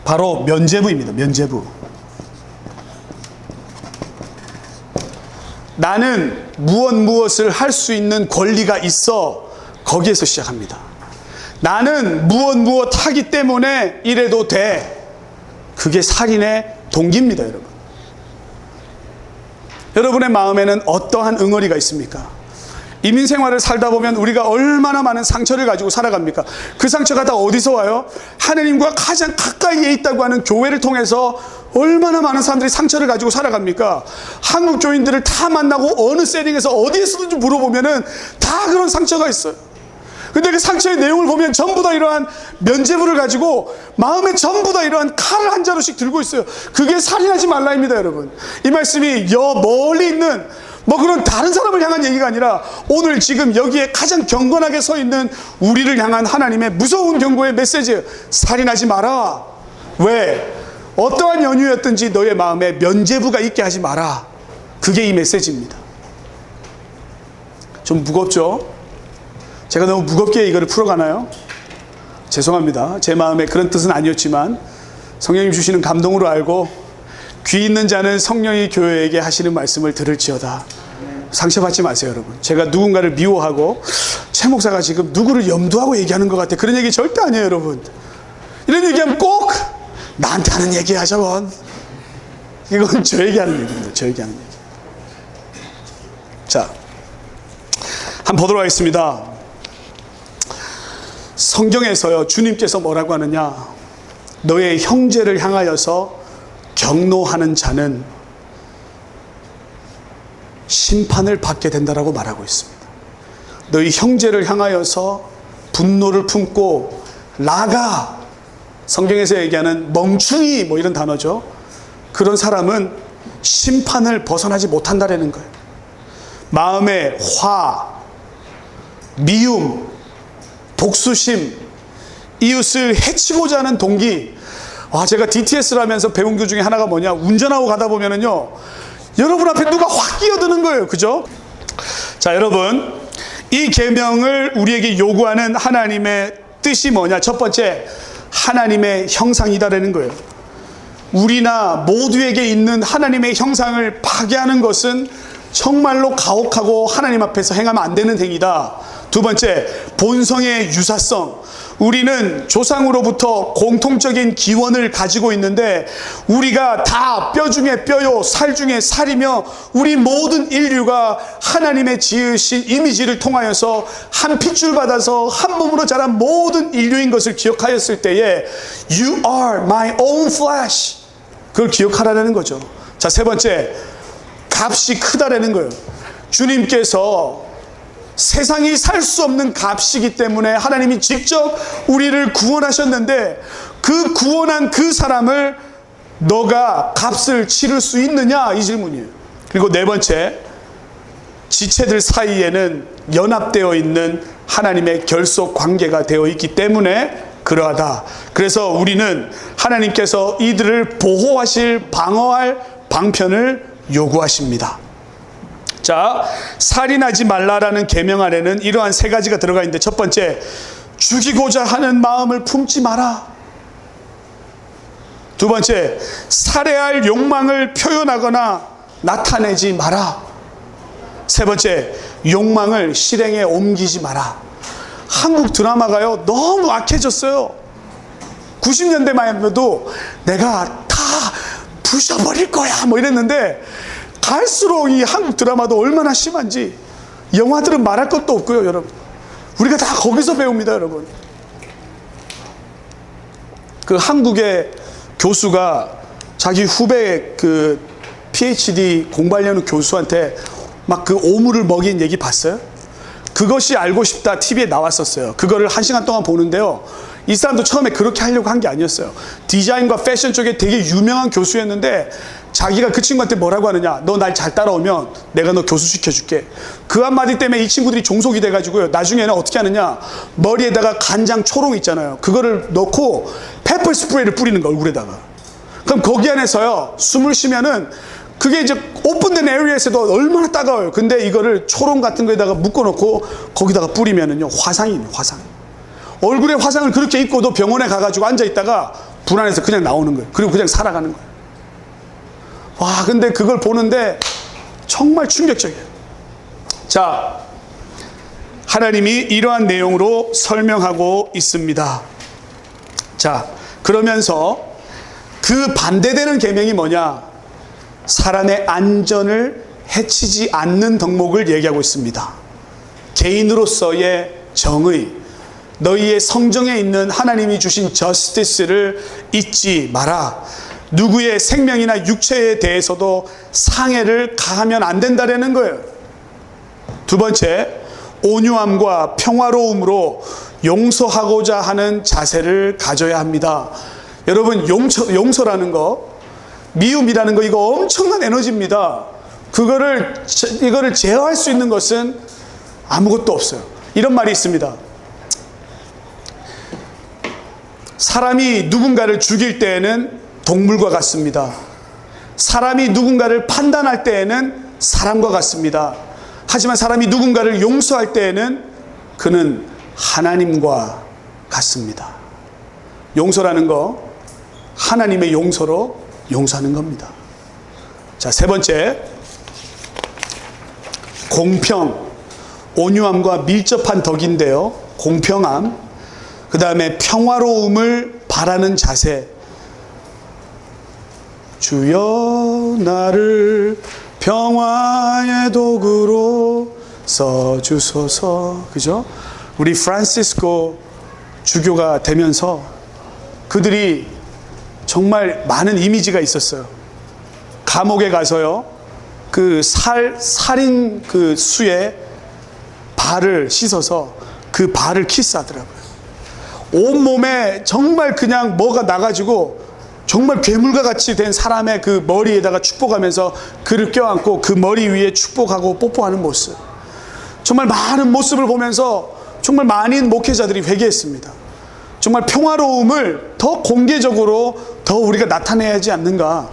바로 면죄부입니다. 면죄부. 나는 무엇을 할 수 있는 권리가 있어. 거기에서 시작합니다. 나는 무엇 하기 때문에 이래도 돼. 그게 살인의 동기입니다, 여러분. 여러분의 마음에는 어떠한 응어리가 있습니까? 이민 생활을 살다 보면 우리가 얼마나 많은 상처를 가지고 살아갑니까? 그 상처가 다 어디서 와요? 하느님과 가장 가까이에 있다고 하는 교회를 통해서 얼마나 많은 사람들이 상처를 가지고 살아갑니까? 한국 교인들을 다 만나고 어느 세팅에서 어디에서든지 물어보면은 다 그런 상처가 있어요. 근데 그 상처의 내용을 보면 전부 다 이러한 면죄부를 가지고 마음에 전부 다 이러한 칼을 한 자루씩 들고 있어요. 그게 살인하지 말라입니다, 여러분. 이 말씀이 멀리 있는 그런 다른 사람을 향한 얘기가 아니라 오늘 지금 여기에 가장 경건하게 서 있는 우리를 향한 하나님의 무서운 경고의 메시지. 살인하지 마라. 왜? 어떠한 연유였든지 너의 마음에 면죄부가 있게 하지 마라. 그게 이 메시지입니다. 좀 무겁죠? 제가 너무 무겁게 이거를 풀어가나요? 죄송합니다. 제 마음에 그런 뜻은 아니었지만 성령님 주시는 감동으로 알고 귀 있는 자는 성령이 교회에게 하시는 말씀을 들을지어다. 상처받지 마세요, 여러분. 제가 누군가를 미워하고 최 목사가 지금 누구를 염두하고 얘기하는 것 같아. 그런 얘기 절대 아니에요, 여러분. 이런 얘기하면 꼭 나한테 하는 얘기야, 저건. 이건 저에게 하는 얘기입니다. 저에게 하는 얘기. 자, 한번 보도록 하겠습니다. 성경에서요, 주님께서 뭐라고 하느냐? 너의 형제를 향하여서 경노하는 자는 심판을 받게 된다라고 말하고 있습니다. 너희 형제를 향하여서 분노를 품고 라가, 성경에서 얘기하는 멍충이 이런 단어죠. 그런 사람은 심판을 벗어나지 못한다라는 거예요. 마음의 화, 미움, 복수심, 이웃을 해치고자 하는 동기. 제가 DTS를 하면서 배운 것 중에 하나가 뭐냐? 운전하고 가다 보면은요, 여러분 앞에 누가 확 끼어드는 거예요. 그죠? 자, 여러분, 이 계명을 우리에게 요구하는 하나님의 뜻이 뭐냐? 첫 번째, 하나님의 형상이다라는 거예요. 우리나 모두에게 있는 하나님의 형상을 파괴하는 것은 정말로 가혹하고 하나님 앞에서 행하면 안 되는 행위다. 두 번째, 본성의 유사성. 우리는 조상으로부터 공통적인 기원을 가지고 있는데 우리가 다 뼈 중에 뼈요 살 중에 살이며 우리 모든 인류가 하나님의 지으신 이미지를 통하여서 한 핏줄 받아서 한 몸으로 자란 모든 인류인 것을 기억하였을 때에 You are my own flesh. 그걸 기억하라는 거죠. 자, 세 번째, 값이 크다라는 거예요. 주님께서 세상이 살 수 없는 값이기 때문에 하나님이 직접 우리를 구원하셨는데 그 구원한 그 사람을 너가 값을 치를 수 있느냐? 이 질문이에요. 그리고 네 번째, 지체들 사이에는 연합되어 있는 하나님의 결속 관계가 되어 있기 때문에 그러하다. 그래서 우리는 하나님께서 이들을 보호하실, 방어할 방편을 요구하십니다. 자, 살인하지 말라라는 계명 안에는 이러한 세 가지가 들어가 있는데, 첫 번째, 죽이고자 하는 마음을 품지 마라. 두 번째, 살해할 욕망을 표현하거나 나타내지 마라. 세 번째, 욕망을 실행에 옮기지 마라. 한국 드라마가요, 너무 악해졌어요. 90년대만 해도 내가 다 부셔버릴 거야 이랬는데, 갈수록 이 한국 드라마도 얼마나 심한지, 영화들은 말할 것도 없고요, 여러분. 우리가 다 거기서 배웁니다, 여러분. 그 한국의 교수가 자기 후배 그 PhD 공부하려는 교수한테 막 그 오물을 먹인 얘기 봤어요? 그것이 알고 싶다 TV에 나왔었어요. 그거를 1시간 동안 보는데요, 이 사람도 처음에 그렇게 하려고 한 게 아니었어요. 디자인과 패션 쪽에 되게 유명한 교수였는데 자기가 그 친구한테 뭐라고 하느냐, 너 날 잘 따라오면 내가 너 교수 시켜줄게. 그 한마디 때문에 이 친구들이 종속이 돼가지고요, 나중에는 어떻게 하느냐, 머리에다가 간장 초롱 있잖아요, 그거를 넣고 페퍼 스프레이를 뿌리는 거, 얼굴에다가. 그럼 거기 안에서요, 숨을 쉬면은 그게 이제 오픈된 에리어에서도 얼마나 따가워요. 근데 이거를 초롱 같은 거에다가 묶어놓고 거기다가 뿌리면은요, 화상이에요, 화상. 얼굴에 화상을 그렇게 입고도 병원에 가가지고 앉아있다가 불안해서 그냥 나오는 거예요. 그리고 그냥 살아가는 거예요. 와, 근데 그걸 보는데 정말 충격적이에요. 자, 하나님이 이러한 내용으로 설명하고 있습니다. 자, 그러면서 그 반대되는 계명이 뭐냐? 사람의 안전을 해치지 않는 덕목을 얘기하고 있습니다. 개인으로서의 정의, 너희의 성정에 있는 하나님이 주신 저스티스를 잊지 마라. 누구의 생명이나 육체에 대해서도 상해를 가하면 안 된다라는 거예요. 두 번째, 온유함과 평화로움으로 용서하고자 하는 자세를 가져야 합니다. 여러분, 용서라는 거, 미움이라는 거, 이거 엄청난 에너지입니다. 이거를 제어할 수 있는 것은 아무것도 없어요. 이런 말이 있습니다. 사람이 누군가를 죽일 때에는 동물과 같습니다. 사람이 누군가를 판단할 때에는 사람과 같습니다. 하지만 사람이 누군가를 용서할 때에는 그는 하나님과 같습니다. 용서라는 거, 하나님의 용서로 용서하는 겁니다. 자, 세 번째, 공평, 온유함과 밀접한 덕인데요. 공평함, 그 다음에 평화로움을 바라는 자세. 주여 나를 평화의 도구로 써주소서. 그죠? 우리 프란시스코 주교가 되면서 그들이 정말 많은 이미지가 있었어요. 감옥에 가서요, 그 살인 그 수에 발을 씻어서 그 발을 키스하더라고요. 온몸에 정말 그냥 뭐가 나가지고 정말 괴물과 같이 된 사람의 그 머리에다가 축복하면서 그를 껴안고 그 머리 위에 축복하고 뽀뽀하는 모습. 정말 많은 모습을 보면서 정말 많은 목회자들이 회개했습니다. 정말 평화로움을 더 공개적으로 더 우리가 나타내야 하지 않는가.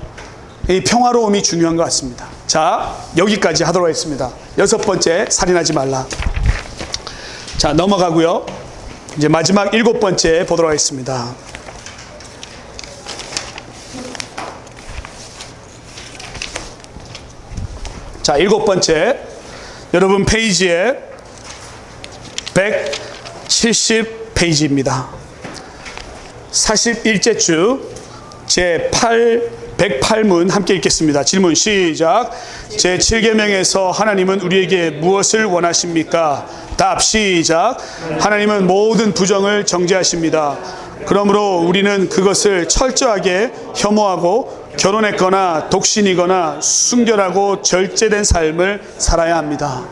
이 평화로움이 중요한 것 같습니다. 자, 여기까지 하도록 하겠습니다. 여섯 번째, 살인하지 말라. 자, 넘어가고요. 이제 마지막 일곱 번째 보도록 하겠습니다. 자, 일곱 번째, 여러분 페이지에 170페이지입니다. 41째 주 제108문 함께 읽겠습니다. 질문 시작. 제7계명에서 하나님은 우리에게 무엇을 원하십니까? 답 시작. 하나님은 모든 부정을 정죄하십니다. 그러므로 우리는 그것을 철저하게 혐오하고 결혼했거나 독신이거나 순결하고 절제된 삶을 살아야 합니다.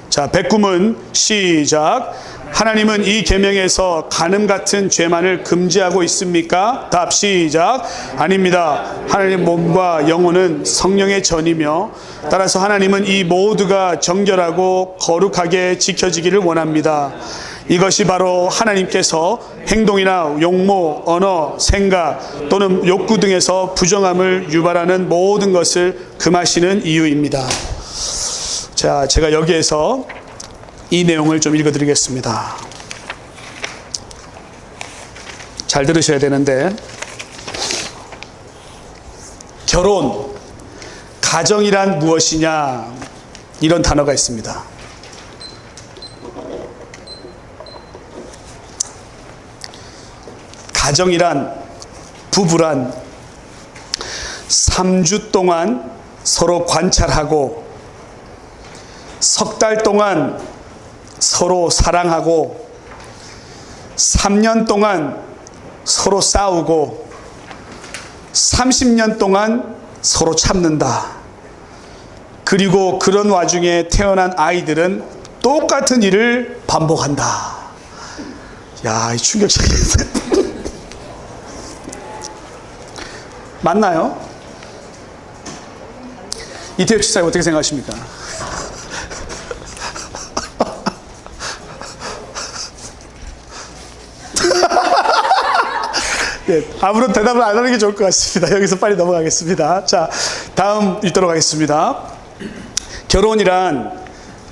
자, 109문 시작. 하나님은 이 계명에서 간음 같은 죄만을 금지하고 있습니까? 답 시작. 아닙니다. 하나님 몸과 영혼은 성령의 전이며 따라서 하나님은 이 모두가 정결하고 거룩하게 지켜지기를 원합니다. 이것이 바로 하나님께서 행동이나 용모, 언어, 생각 또는 욕구 등에서 부정함을 유발하는 모든 것을 금하시는 이유입니다. 자, 제가 여기에서 이 내용을 좀 읽어드리겠습니다. 잘 들으셔야 되는데, 결혼, 가정이란 무엇이냐, 이런 단어가 있습니다. 가정이란, 부부란 3주 동안 서로 관찰하고 석 달 동안 서로 사랑하고 3년 동안 서로 싸우고 30년 동안 서로 참는다. 그리고 그런 와중에 태어난 아이들은 똑같은 일을 반복한다. 야, 충격적이었어요. 맞나요? 이태호 지사님 어떻게 생각하십니까? 네, 아무런 대답을 안 하는 게 좋을 것 같습니다. 여기서 빨리 넘어가겠습니다. 자, 다음 읽도록 하겠습니다. 결혼이란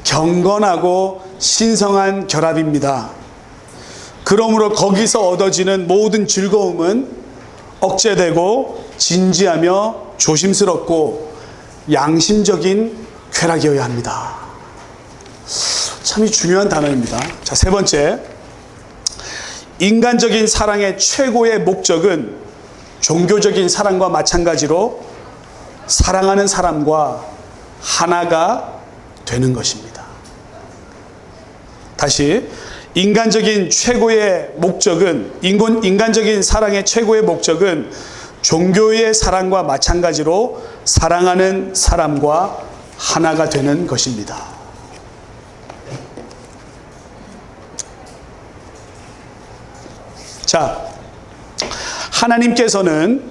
경건하고 신성한 결합입니다. 그러므로 거기서 얻어지는 모든 즐거움은 억제되고 진지하며 조심스럽고 양심적인 쾌락이어야 합니다. 참 중요한 단어입니다. 자, 세 번째, 인간적인 사랑의 최고의 목적은 종교적인 사랑과 마찬가지로 사랑하는 사람과 하나가 되는 것입니다. 다시, 인간적인 사랑의 최고의 목적은 종교의 사랑과 마찬가지로 사랑하는 사람과 하나가 되는 것입니다. 자, 하나님께서는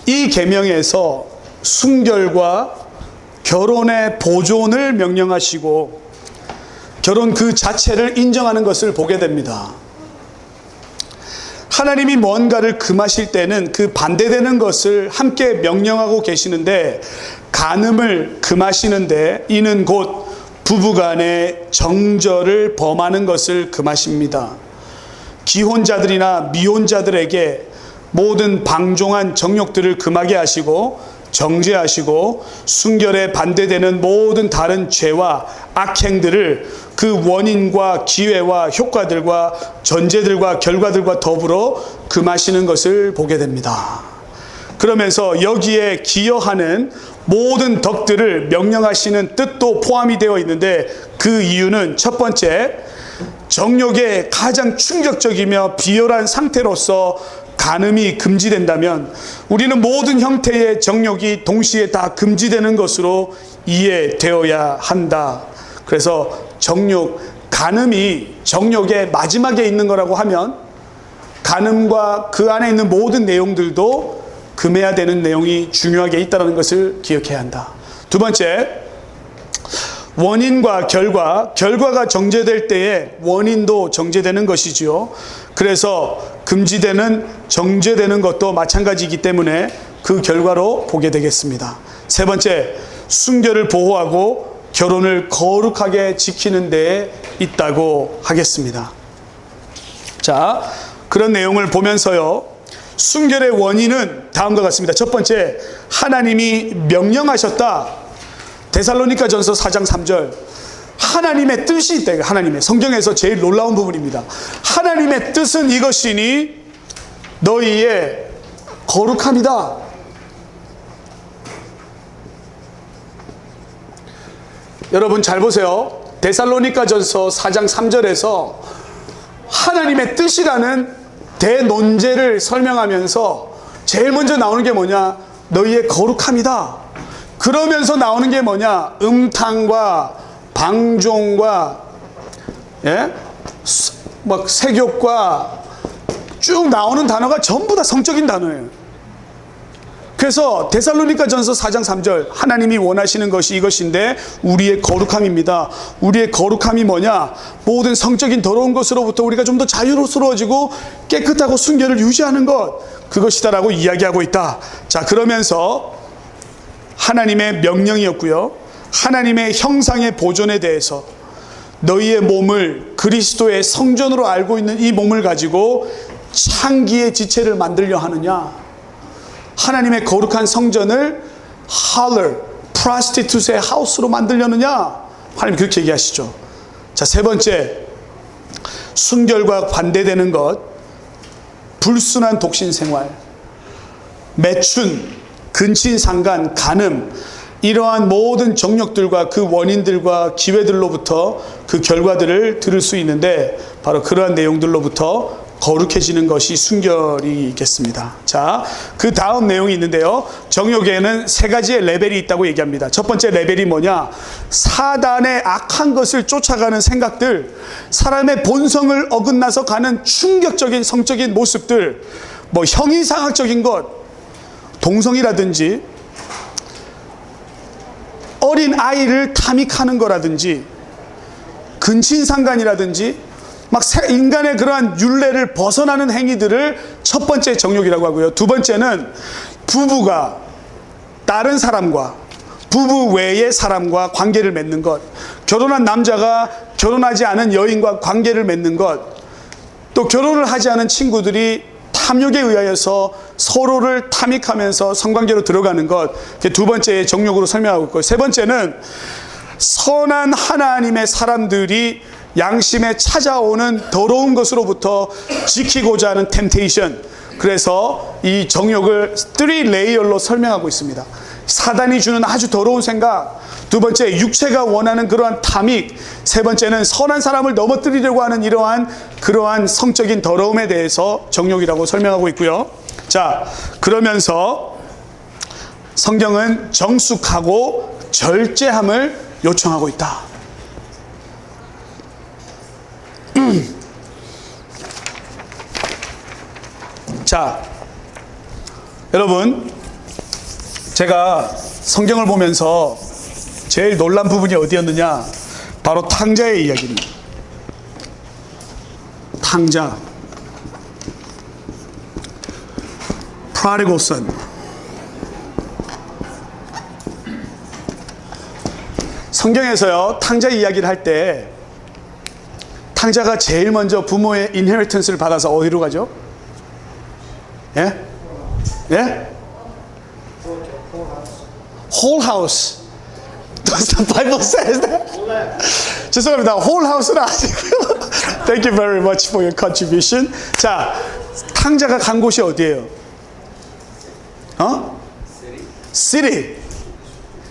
이 계명에서 순결과 결혼의 보존을 명령하시고 결혼 그 자체를 인정하는 것을 보게 됩니다. 하나님이 뭔가를 금하실 때는 그 반대되는 것을 함께 명령하고 계시는데, 간음을 금하시는데 이는 곧 부부간의 정절을 범하는 것을 금하십니다. 기혼자들이나 미혼자들에게 모든 방종한 정욕들을 금하게 하시고 정죄하시고 순결에 반대되는 모든 다른 죄와 악행들을 그 원인과 기회와 효과들과 전제들과 결과들과 더불어 금하시는 것을 보게 됩니다. 그러면서 여기에 기여하는 모든 덕들을 명령하시는 뜻도 포함이 되어 있는데, 그 이유는 첫 번째, 정욕의 가장 충격적이며 비열한 상태로서 간음이 금지된다면 우리는 모든 형태의 정욕이 동시에 다 금지되는 것으로 이해되어야 한다. 그래서 간음이 정욕의 마지막에 있는 거라고 하면 간음과 그 안에 있는 모든 내용들도 금해야 되는 내용이 중요하게 있다는 것을 기억해야 한다. 두 번째, 원인과 결과가 정제될 때에 원인도 정제되는 것이지요. 그래서 정제되는 것도 마찬가지이기 때문에 그 결과로 보게 되겠습니다. 세 번째, 순결을 보호하고 결혼을 거룩하게 지키는 데에 있다고 하겠습니다. 자, 그런 내용을 보면서요, 순결의 원인은 다음과 같습니다. 첫 번째, 하나님이 명령하셨다. 데살로니가전서 4장 3절. 하나님의 뜻이 있다. 하나님의, 성경에서 제일 놀라운 부분입니다. 하나님의 뜻은 이것이니 너희의 거룩함이다. 여러분 잘 보세요. 데살로니가전서 4장 3절에서 하나님의 뜻이라는 대논제를 설명하면서 제일 먼저 나오는 게 뭐냐? 너희의 거룩함이다. 그러면서 나오는 게 뭐냐? 음탕과 방종과 색욕과 쭉 나오는 단어가 전부 다 성적인 단어예요. 그래서 데살로니가전서 4장 3절, 하나님이 원하시는 것이 이것인데 우리의 거룩함입니다. 우리의 거룩함이 뭐냐? 모든 성적인 더러운 것으로부터 우리가 좀 더 자유로워지고 깨끗하고 순결을 유지하는 것, 그것이다라고 이야기하고 있다. 자, 그러면서 하나님의 명령이었고요, 하나님의 형상의 보존에 대해서 너희의 몸을 그리스도의 성전으로 알고 있는 이 몸을 가지고 창기의 지체를 만들려 하느냐? 하나님의 거룩한 성전을 harlot, prostitute의 하우스로 만들려느냐? 하나님 그렇게 얘기하시죠. 자, 세 번째, 순결과 반대되는 것, 불순한 독신 생활, 매춘, 근친상간, 간음, 이러한 모든 정욕들과 그 원인들과 기회들로부터 그 결과들을 들을 수 있는데, 바로 그러한 내용들로부터 거룩해지는 것이 순결이겠습니다. 자, 그 다음 내용이 있는데요, 정욕에는 세 가지의 레벨이 있다고 얘기합니다. 첫 번째 레벨이 뭐냐? 사단의 악한 것을 쫓아가는 생각들, 사람의 본성을 어긋나서 가는 충격적인 성적인 모습들, 형이상학적인 것, 동성이라든지 어린 아이를 탐닉하는 거라든지 근친상간이라든지 인간의 그러한 율례를 벗어나는 행위들을 첫 번째 정욕이라고 하고요. 두 번째는 부부가 다른 사람과, 부부 외의 사람과 관계를 맺는 것, 결혼한 남자가 결혼하지 않은 여인과 관계를 맺는 것, 또 결혼을 하지 않은 친구들이 탐욕에 의하여서 서로를 탐닉하면서 성관계로 들어가는 것, 두 번째 정욕으로 설명하고 있고, 세 번째는 선한 하나님의 사람들이 양심에 찾아오는 더러운 것으로부터 지키고자 하는 템테이션. 그래서 이 정욕을 3 레이어로 설명하고 있습니다. 사단이 주는 아주 더러운 생각, 두 번째 육체가 원하는 그러한 탐닉, 세 번째는 선한 사람을 넘어뜨리려고 하는 그러한 성적인 더러움에 대해서 정욕이라고 설명하고 있고요. 자, 그러면서 성경은 정숙하고 절제함을 요청하고 있다. 자, 여러분, 제가 성경을 보면서 제일 놀란 부분이 어디였느냐? 바로 탕자의 이야기입니다. 탕자, prodigal son. 성경에서요, 탕자 이야기를 할 때 탕자가 제일 먼저 부모의 인헤리턴스를 받아서 어디로 가죠? 예? 예? Whole house. Does the Bible says that? 죄송합니다. Whole house는 아니고요. Thank you very much for your contribution. 자, 탕자가 간 곳이 어디예요? City.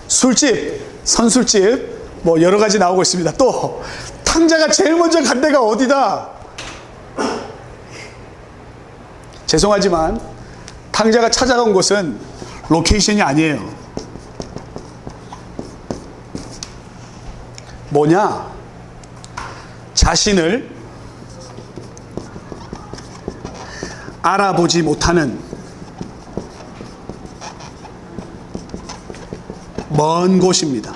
술집, 선술집, 뭐 여러 가지 나오고 있습니다. 또 탕자가 제일 먼저 간 데가 어디다? 죄송하지만 탕자가 찾아간 곳은 로케이션이 아니에요. 뭐냐? 자신을 알아보지 못하는 먼 곳입니다.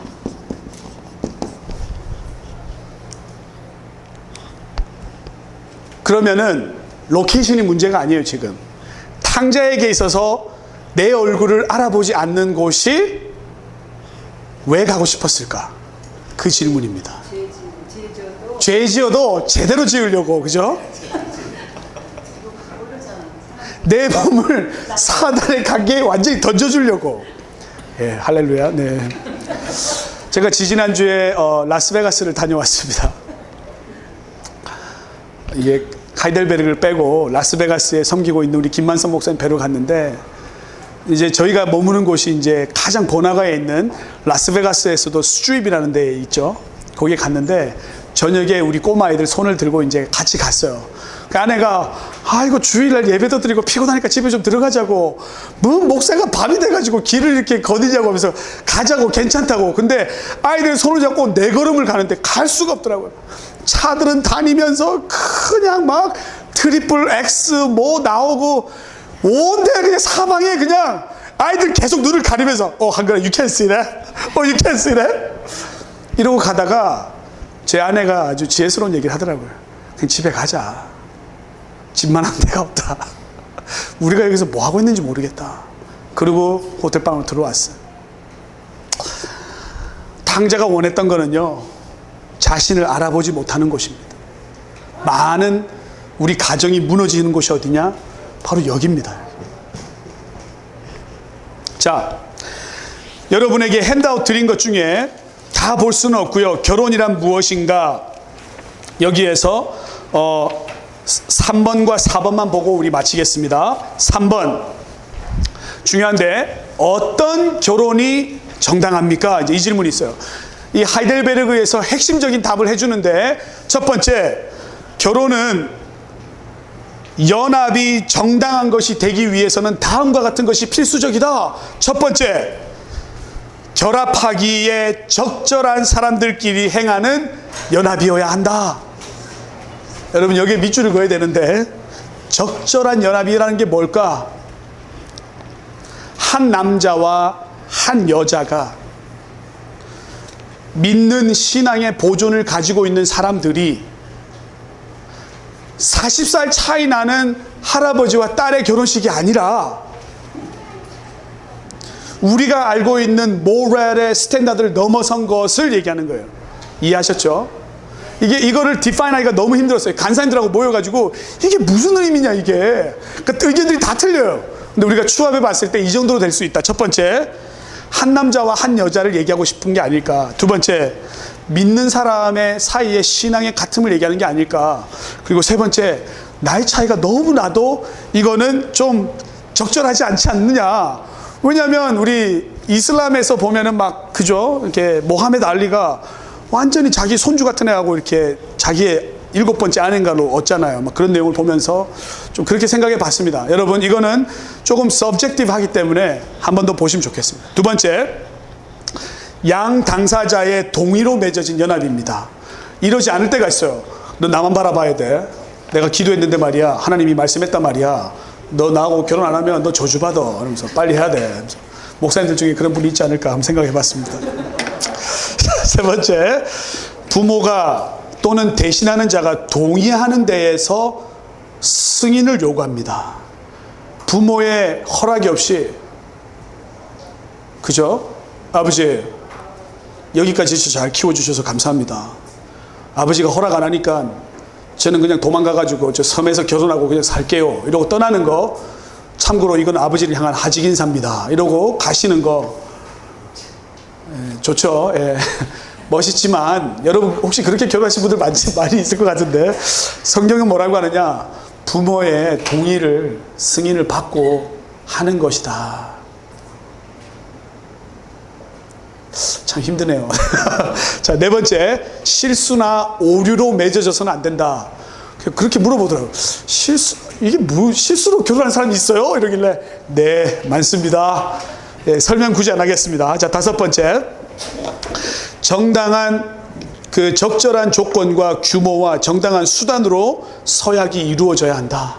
그러면은 로케이션이 문제가 아니에요. 지금 탕자에게 있어서 내 얼굴을 알아보지 않는 곳이 왜 가고 싶었을까? 그 질문입니다. 죄 지어도 제대로 지으려고, 그죠? 내 몸을 사단의 관계에 완전히 던져주려고. 예, 할렐루야. 네. 제가 지지난주에 라스베가스를 다녀왔습니다. 이게 하이델베르그를 빼고 라스베가스에 섬기고 있는 우리 김만선 목사님 뵈러 갔는데, 이제 저희가 머무는 곳이 이제 가장 번화가에 있는 라스베가스에서도 스트립이라는 데 있죠. 거기에 갔는데 저녁에 우리 꼬마 아이들 손을 들고 이제 같이 갔어요. 그 아내가 이거 주일날 예배도 드리고 피곤하니까 집에 좀 들어가자고, 뭐 목사가 밤이 돼가지고 길을 이렇게 거니냐고 하면서 가자고, 괜찮다고. 근데 아이들 손을 잡고 네 걸음을 가는데 갈 수가 없더라고요. 차들은 다니면서 그냥 막 트리플 X 뭐 나오고 온데 그냥 사방에 그냥 아이들 계속 눈을 가리면서 한글에 you can see that? you can see that? 이러고 가다가 제 아내가 아주 지혜스러운 얘기를 하더라고요. 그냥 집에 가자. 집만한 데가 없다. 우리가 여기서 뭐 하고 있는지 모르겠다. 그리고 호텔방으로 들어왔어요. 탕자가 원했던 거는요, 자신을 알아보지 못하는 곳입니다. 많은 우리 가정이 무너지는 곳이 어디냐? 바로 여기입니다. 자, 여러분에게 핸드아웃 드린 것 중에 다 볼 수는 없고요. 결혼이란 무엇인가? 여기에서 3번과 4번만 보고 우리 마치겠습니다. 3번, 중요한데 어떤 결혼이 정당합니까? 이제 이 질문이 있어요. 이 하이델베르그에서 핵심적인 답을 해주는데, 첫 번째, 결혼은 연합이 정당한 것이 되기 위해서는 다음과 같은 것이 필수적이다. 첫 번째, 결합하기에 적절한 사람들끼리 행하는 연합이어야 한다. 여러분, 여기에 밑줄을 그어야 되는데, 적절한 연합이라는 게 뭘까? 한 남자와 한 여자가 믿는 신앙의 보존을 가지고 있는 사람들이 40살 차이 나는 할아버지와 딸의 결혼식이 아니라 우리가 알고 있는 모랄의 스탠다드를 넘어선 것을 얘기하는 거예요. 이해하셨죠? 이거를 디파인하기가 너무 힘들었어요. 간사님들하고 모여가지고 이게 무슨 의미냐 이게. 그러니까 의견들이 다 틀려요. 근데 우리가 추합해 봤을 때 이 정도로 될 수 있다. 첫 번째, 한 남자와 한 여자를 얘기하고 싶은 게 아닐까. 두 번째, 믿는 사람의 사이에 신앙의 같음을 얘기하는 게 아닐까. 그리고 세 번째, 나이 차이가 너무 나도 이거는 좀 적절하지 않지 않느냐. 왜냐하면 우리 이슬람에서 보면은 막 그죠? 이렇게 모하메드 알리가 완전히 자기 손주 같은 애하고 이렇게 자기의 7번째 아내인가로 얻잖아요. 막 그런 내용을 보면서 좀 그렇게 생각해 봤습니다. 여러분, 이거는 조금 서브젝티브 하기 때문에 한 번 더 보시면 좋겠습니다. 두 번째, 양 당사자의 동의로 맺어진 연합입니다. 이러지 않을 때가 있어요. 너 나만 바라봐야 돼. 내가 기도했는데 말이야, 하나님이 말씀했단 말이야. 너 나하고 결혼 안 하면 너 저주받아. 그러면서 빨리 해야 돼. 그러면서 목사님들 중에 그런 분이 있지 않을까 한번 생각해 봤습니다. 세 번째, 부모가 또는 대신하는 자가 동의하는 데에서 승인을 요구합니다. 부모의 허락이 없이, 그죠? 아버지, 여기까지 잘 키워주셔서 감사합니다. 아버지가 허락 안 하니까 저는 그냥 도망가가지고 저 섬에서 결혼하고 그냥 살게요. 이러고 떠나는 거, 참고로 이건 아버지를 향한 하직 인사입니다. 이러고 가시는 거, 좋죠. 예. 멋있지만 여러분 혹시 그렇게 결혼하신 분들 많이 있을 것 같은데, 성경은 뭐라고 하느냐, 부모의 동의를, 승인을 받고 하는 것이다. 참 힘드네요. 자, 네 번째, 실수나 오류로 맺어져서는 안 된다. 그렇게 물어보더라고요. 실수로 결혼한 사람이 있어요? 이러길래 네, 많습니다. 네, 설명 굳이 안 하겠습니다. 자, 다섯 번째, 정당한 그 적절한 조건과 규모와 정당한 수단으로 서약이 이루어져야 한다.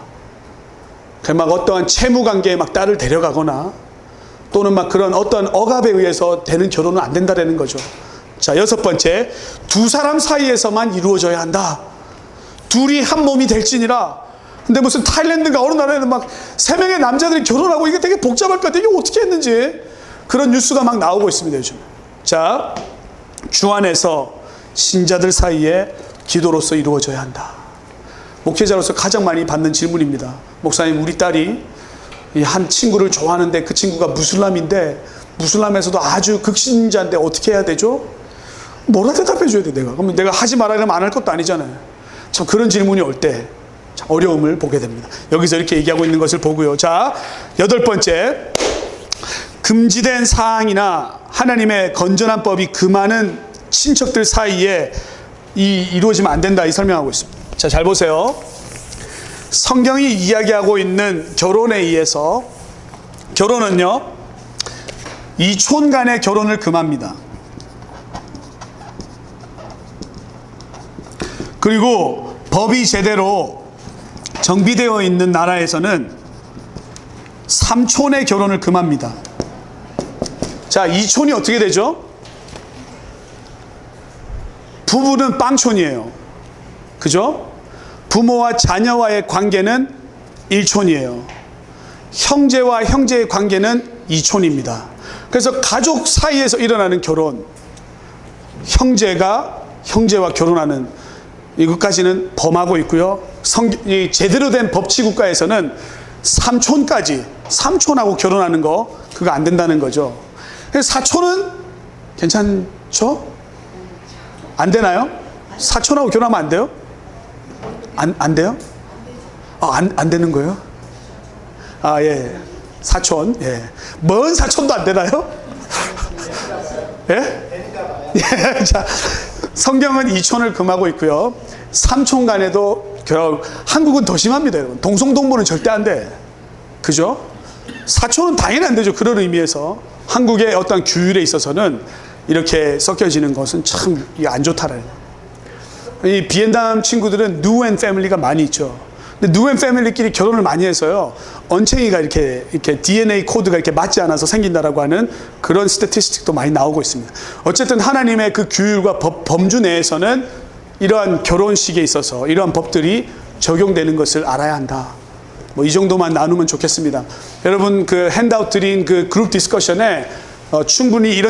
막 어떠한 채무 관계에 막 딸을 데려가거나 또는 막 그런 어떤 억압에 의해서 되는 결혼은 안 된다라는 거죠. 자, 여섯 번째, 두 사람 사이에서만 이루어져야 한다. 둘이 한 몸이 될지니라. 근데 무슨 타일랜드가 어느 나라에는 막 3명의 남자들이 결혼하고 이게 되게 복잡할 것 같아요. 이게 어떻게 했는지. 그런 뉴스가 막 나오고 있습니다, 요즘. 자, 주 안에서 신자들 사이에 기도로서 이루어져야 한다. 목회자로서 가장 많이 받는 질문입니다. 목사님, 우리 딸이 한 친구를 좋아하는데 그 친구가 무슬람인데, 무슬람에서도 아주 극신자인데 어떻게 해야 되죠? 뭐라 대답해 줘야 돼, 내가? 그러면 내가 하지 말아 이러면 안 할 것도 아니잖아요. 참 그런 질문이 올 때 어려움을 보게 됩니다. 여기서 이렇게 얘기하고 있는 것을 보고요. 자, 여덟 번째, 금지된 사항이나 하나님의 건전한 법이 금하는 친척들 사이에 이루어지면 안 된다, 이 설명하고 있습니다. 자, 잘 보세요. 성경이 이야기하고 있는 결혼에 의해서, 결혼은요, 이촌 간의 결혼을 금합니다. 그리고 법이 제대로 정비되어 있는 나라에서는 삼촌의 결혼을 금합니다. 자, 이촌이 어떻게 되죠? 부부는 빵촌이에요. 그죠? 부모와 자녀와의 관계는 1촌이에요. 형제와 형제의 관계는 2촌입니다. 그래서 가족 사이에서 일어나는 결혼, 형제가 형제와 결혼하는 이것까지는 범하고 있고요. 제대로 된 법치국가에서는 삼촌까지, 삼촌하고 결혼하는 거, 그거 안 된다는 거죠. 그래서 사촌은 괜찮죠? 안 되나요? 사촌하고 결혼하면 안 돼요? 안 돼요? 안 되는 거예요? 아, 예. 사촌, 예. 먼 사촌도 안 되나요? 예? 예. 자, 성경은 이촌을 금하고 있고요. 삼촌 간에도 한국은 더 심합니다, 여러분. 동성동부는 절대 안 돼. 그죠? 사촌은 당연히 안 되죠. 그런 의미에서 한국의 어떤 규율에 있어서는 이렇게 섞여지는 것은 참 안 좋다라는. 이 비엔남 친구들은 뉴 앤 패밀리가 많이 있죠. 근데 뉴 앤 패밀리끼리 결혼을 많이 해서요, 언챙이가 이렇게 DNA 코드가 이렇게 맞지 않아서 생긴다라고 하는 그런 스태티스틱도 많이 나오고 있습니다. 어쨌든 하나님의 그 규율과 범주 내에서는 이러한 결혼식에 있어서 이러한 법들이 적용되는 것을 알아야 한다. 뭐 이 정도만 나누면 좋겠습니다. 여러분, 그 핸드아웃 드린 그 그룹 디스커션에 충분히 이런